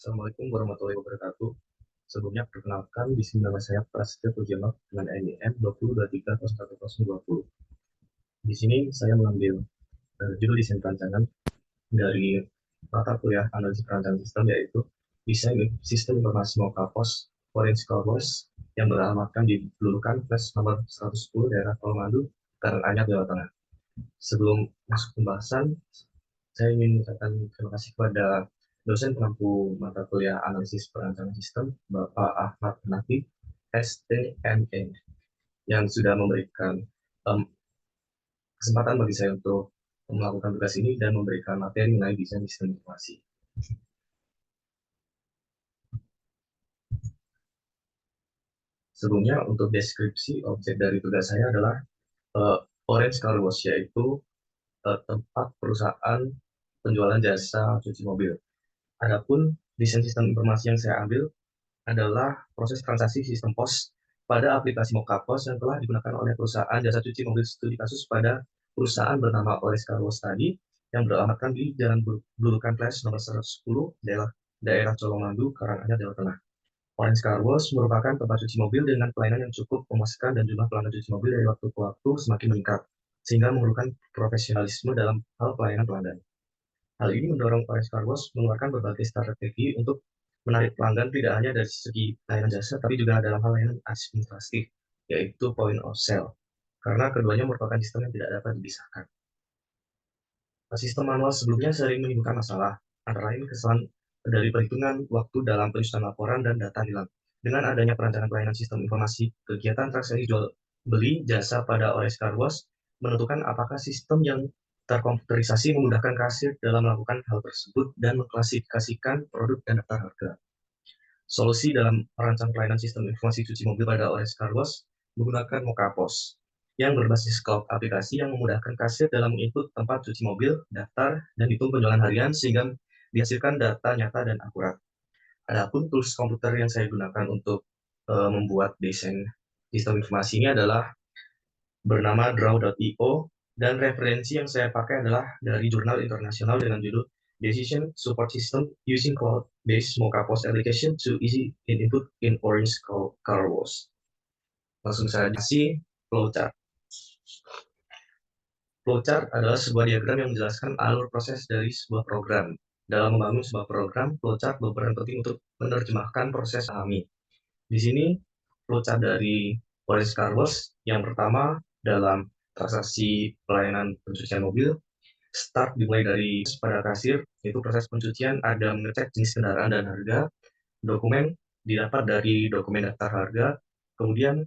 Assalamualaikum warahmatullahi wabarakatuh. Sebelumnya perkenalkan, di sini nama saya Prasetyo Pujianto dengan NIM 2023011020. Di sini saya mengambil judul desain perancangan dari mata kuliah analisis perancangan sistem, yaitu desain sistem informasi Mokapos Foreign Scholars yang beralamatkan di Belulukan Flash nomor 110 daerah Kolomadu, Karanganyar, Jawa Tengah. Sebelum masuk pembahasan, saya ingin mengucapkan terima kasih kepada dosen pengampu mata kuliah analisis perancangan sistem, Bapak Ahmad Hanafi, STME, yang sudah memberikan kesempatan bagi saya untuk melakukan tugas ini dan memberikan materi mengenai desain sistem informasi. Sebelumnya, untuk deskripsi objek dari tugas saya adalah Orange Car Wash, yaitu tempat perusahaan penjualan jasa cuci mobil. Adapun desain sistem informasi yang saya ambil adalah proses transaksi sistem pos pada aplikasi Mokapos yang telah digunakan oleh perusahaan jasa cuci mobil studi kasus pada perusahaan bernama Orange Car Wash tadi, yang beralamatkan di Jalan Belulukan Flash nomor 110, daerah Colomadu, Karanganyar, Jawa Tengah. Orange Car Wash merupakan tempat cuci mobil dengan pelayanan yang cukup memuaskan dan jumlah pelanggan cuci mobil dari waktu ke waktu semakin meningkat, sehingga memerlukan profesionalisme dalam hal pelayanan pelanggan. Hal ini mendorong Orange Car Wash mengeluarkan berbagai strategi untuk menarik pelanggan tidak hanya dari segi layanan jasa, tapi juga dalam hal layanan administratif, yaitu point of sale, karena keduanya merupakan sistem yang tidak dapat dipisahkan. Sistem manual sebelumnya sering menimbulkan masalah, antara lain kesalahan dari perhitungan waktu dalam penyusunan laporan dan data hilang. Dengan adanya perancangan pelayanan sistem informasi, kegiatan transaksi jual beli jasa pada Orange Car Wash menentukan apakah sistem yang terkomputerisasi memudahkan kasir dalam melakukan hal tersebut dan mengklasifikasikan produk dan daftar harga. Solusi dalam merancang pelayanan sistem informasi cuci mobil pada Orange Car Wash menggunakan Mokapos yang berbasis cloud aplikasi yang memudahkan kasir dalam menginput tempat cuci mobil, daftar, dan hitung penjualan harian sehingga dihasilkan data nyata dan akurat. Adapun tools komputer yang saya gunakan untuk membuat desain sistem informasi ini adalah bernama Draw.io, dan referensi yang saya pakai adalah dari jurnal internasional dengan judul Decision Support System Using Cloud-Based Mokapos Application to Easy Input in Orange Car Wash. Langsung saja sih flowchart. Flowchart adalah sebuah diagram yang menjelaskan alur proses dari sebuah program. Dalam membangun sebuah program, flowchart berperan penting untuk menerjemahkan proses alami. Di sini flowchart dari Orange Car Wash yang pertama dalam transaksi pelayanan pencucian mobil, start dimulai dari pada kasir, yaitu proses pencucian ada mengecek jenis kendaraan dan harga, dokumen didapat dari dokumen daftar harga, kemudian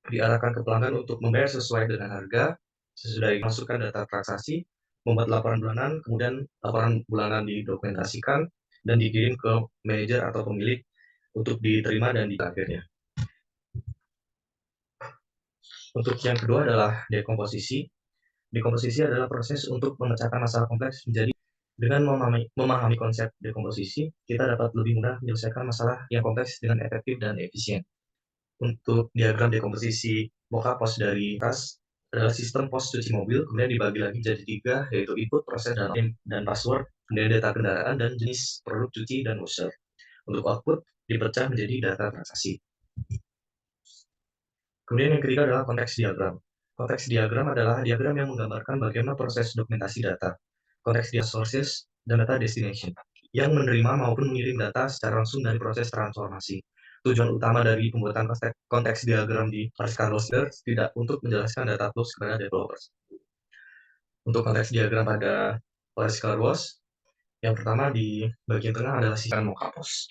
diarahkan ke pelanggan untuk membayar sesuai dengan harga, sesudah dimasukkan data transaksi, membuat laporan bulanan, kemudian laporan bulanan didokumentasikan dan dikirim ke manajer atau pemilik untuk diterima dan akhirnya. Untuk yang kedua adalah dekomposisi. Dekomposisi adalah proses untuk memecahkan masalah kompleks menjadi. Dengan memahami konsep dekomposisi, kita dapat lebih mudah menyelesaikan masalah yang kompleks dengan efektif dan efisien. Untuk diagram dekomposisi Mokapos dari atas adalah sistem pos cuci mobil, kemudian dibagi lagi jadi 3, yaitu input, proses, dan password, kemudian data kendaraan, dan jenis produk cuci dan user. Untuk output dipecah menjadi data transaksi. Kemudian yang ketiga adalah konteks diagram. Konteks diagram adalah diagram yang menggambarkan bagaimana proses dokumentasi data, konteks dia sources, dan data destination, yang menerima maupun mengirim data secara langsung dari proses transformasi. Tujuan utama dari pembuatan konteks diagram di Orange Car Wash tidak untuk menjelaskan data flows kepada developers. Untuk konteks diagram pada Orange Car Wash, yang pertama di bagian tengah adalah sistem Mokapos.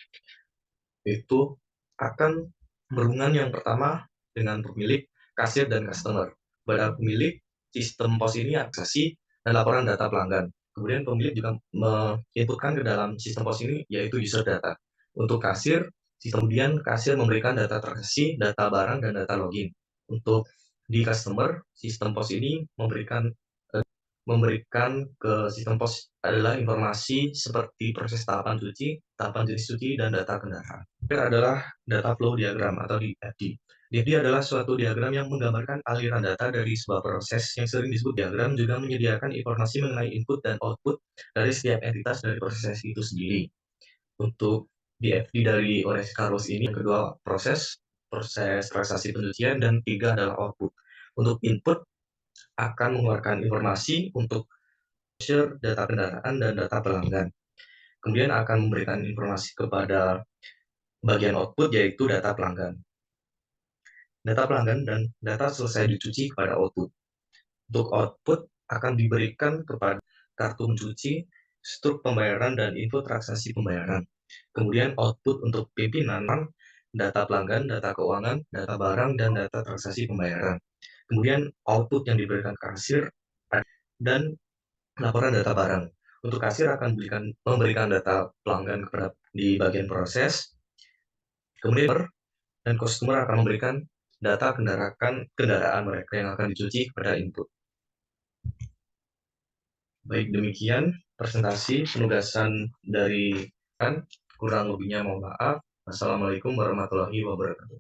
Itu akan berhubungan yang pertama dengan pemilik, kasir, dan customer. Pada pemilik, sistem pos ini aksesi dan laporan data pelanggan. Kemudian pemilik juga menginputkan ke dalam sistem pos ini, yaitu user data. Untuk kasir, kemudian kasir memberikan data transaksi, data barang, dan data login. Untuk di customer, sistem pos ini memberikan ke sistem pos adalah informasi seperti proses tahapan cuci, tahapan jenis cuci, dan data kendaraan. Ini adalah data flow diagram atau DFD. DFD adalah suatu diagram yang menggambarkan aliran data dari sebuah proses yang sering disebut diagram, juga menyediakan informasi mengenai input dan output dari setiap entitas dari proses itu sendiri. Untuk di FD dari Orange Carlos ini. Yang kedua, proses transaksi pencucian, dan tiga adalah output. Untuk input akan mengeluarkan informasi untuk share data kendaraan dan data pelanggan. Kemudian akan memberikan informasi kepada bagian output, yaitu data pelanggan. Data pelanggan dan data selesai dicuci kepada output. Untuk output akan diberikan kepada kartu mencuci, struk pembayaran, dan info transaksi pembayaran. Kemudian output untuk pimpinan, data pelanggan, data keuangan, data barang, dan data transaksi pembayaran. Kemudian output yang diberikan kasir dan laporan data barang. Untuk kasir akan memberikan data pelanggan kepada di bagian proses. Kemudian dan customer akan memberikan data kendaraan mereka yang akan dicuci kepada input. Baik, demikian presentasi penugasan dari kan, kurang lebihnya mohon maaf. Assalamualaikum warahmatullahi wabarakatuh.